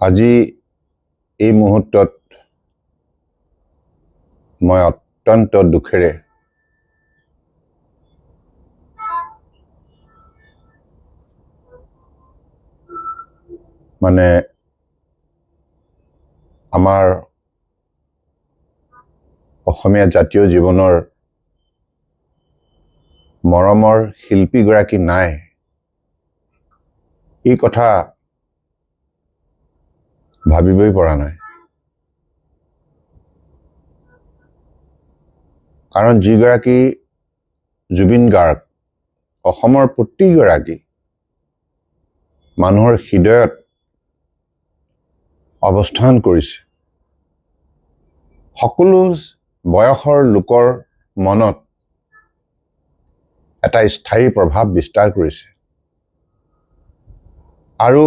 আজি এই মুহূৰ্তত মই অত্যন্ত দুখেৰে আমাৰ অসমীয়া জাতীয় জীৱনৰ মৰমৰ শিল্পীগৰাকী নাই, এই কথা ভাবিবই পৰা নাই। কাৰণ যিগৰাকী জুবিন গাৰ্গ অসমৰ প্ৰতিগৰাকী মানুহৰ হৃদয়ত অৱস্থান কৰিছে, সকলো বয়সৰ লোকৰ মনত এটা স্থায়ী প্ৰভাৱ বিস্তাৰ কৰিছে আৰু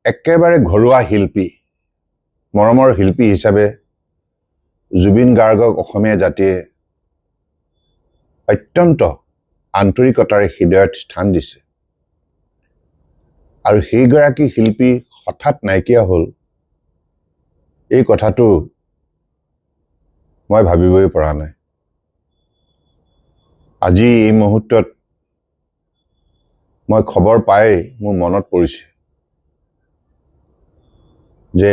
একেবাৰে ঘৰুৱা শিল্পী, মৰমৰ শিল্পী হিচাপে জুবিন গাৰ্গক অসমীয়া জাতিয়ে অত্যন্ত আন্তৰিকতাৰে হৃদয়ত স্থান দিছে আৰু সেইগৰাকী শিল্পী হঠাৎ নাইকিয়া হ'ল, এই কথাটো মই ভাবিবই পৰা নাই। আজি এই মুহূৰ্তত মই খবৰ পাই মোৰ মনত পৰিছে যে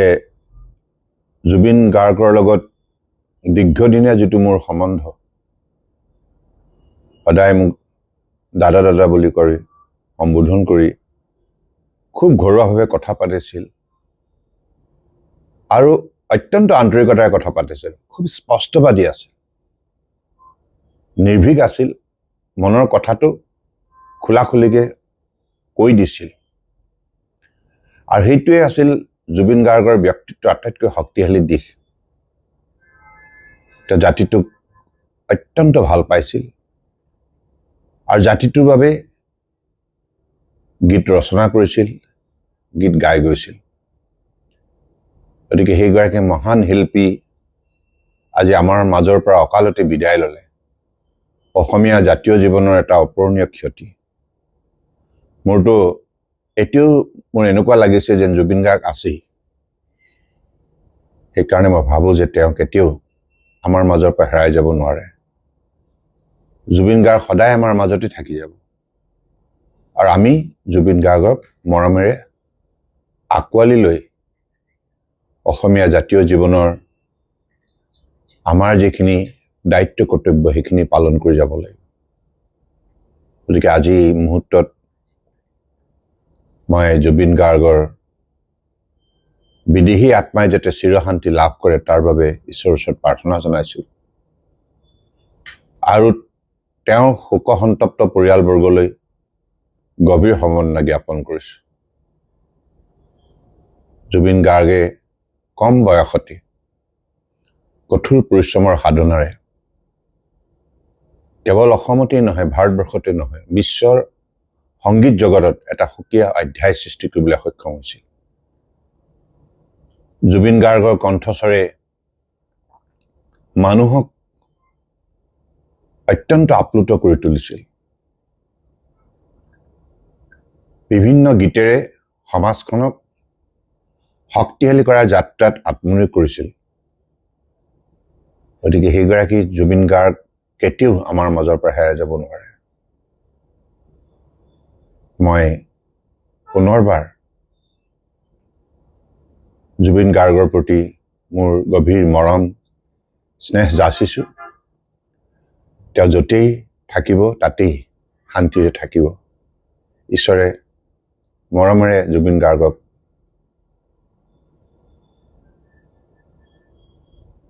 জুবিন গাৰ্গৰ লগত দীৰ্ঘদিনীয়া যিটো মোৰ সম্বন্ধ, সদায় মোক দাদা দাদা বুলি কৰি সম্বোধন কৰি খুব ঘৰুৱাভাৱে কথা পাতিছিল আৰু অত্যন্ত আন্তৰিকতাৰে কথা পাতিছিল, খুব স্পষ্টবাদী আছিল, নিৰ্ভীক আছিল, মনৰ কথাটো খোলাখুলিকৈ কৈ দিছিল আৰু সেইটোৱে আছিল জুবিন গাৰ্গৰ ব্যক্তিত্বৰ আটাইতকৈ শক্তিশালী দিশ। তেওঁ জাতিটোক অত্যন্ত ভাল পাইছিল আৰু জাতিটোৰ বাবে গীত ৰচনা কৰিছিল, গীত গাই গৈছিল। গতিকে সেইগৰাকী মহান শিল্পী আজি আমাৰ মাজৰ পৰা অকালতে বিদায় ল'লে, অসমীয়া জাতীয় জীৱনৰ এটা অপূৰণীয় ক্ষতি। মোৰতো এতিয়াও মোৰ এনেকুৱা লাগিছে যেন জুবিন গাৰ্গ আছেই, সেইকাৰণে মই ভাবোঁ যে তেওঁ কেতিয়াও আমাৰ মাজৰ পৰা হেৰাই যাব নোৱাৰে। জুবিন গাৰ্গ সদায় আমাৰ মাজতে থাকি যাব আৰু আমি জুবিন গাৰ্গক মৰমেৰে আঁকোৱালি লৈ অসমীয়া জাতীয় জীৱনৰ আমাৰ যিখিনি দায়িত্ব কৰ্তব্য সেইখিনি পালন কৰি যাব লাগিব। গতিকে আজি এই মুহূৰ্তত মই জুবিন গাৰ্গৰ বিদেহী আত্মাই যাতে চিৰশান্তি লাভ কৰে তাৰ বাবে ঈশ্বৰৰ ওচৰত প্ৰাৰ্থনা জনাইছোঁ আৰু তেওঁৰ শোকসন্তপ্ত পৰিয়ালবৰ্গলৈ গভীৰ সমবেদনা জ্ঞাপন কৰিছোঁ। জুবিন গাৰ্গে কম বয়সতে কঠোৰ পৰিশ্ৰমৰ সাধনাৰে কেৱল অসমতেই নহয়, ভাৰতবৰ্ষতে নহয়, বিশ্বৰ সংগীত জগতত এটা সুকীয়া অধ্যায় সৃষ্টি কৰিবলৈ সক্ষম হৈছিল। জুবিন গাৰ্গৰ কণ্ঠস্বৰে মানুহক অত্যন্ত আপ্লুত কৰি তুলিছিল। বিভিন্ন গীতেৰে সমাজখনক শক্তিশালী কৰাৰ যাত্ৰাত আত্মনিয়োগ কৰিছিল। গতিকে সেইগৰাকী জুবিন গাৰ্গ কেতিয়াও আমাৰ মাজৰ পৰা হেৰাই যাব নোৱাৰে। মই পুনৰবাৰ জুবিন গাৰ্গৰ প্ৰতি মোৰ গভীৰ মৰম স্নেহ যাচিছোঁ। তেওঁ য'তেই থাকিব তাতেই শান্তিৰে থাকিব। ঈশ্বৰে মৰমেৰে জুবিন গাৰ্গক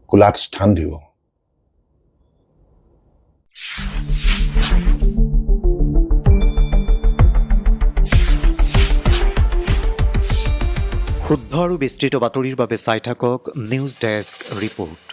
কোলাত স্থান দিব। শুদ্ধ আৰু বিস্তৃত বাতৰিৰ বাবে চাই থাকক নিউজ ডেস্ক ৰিপোৰ্ট।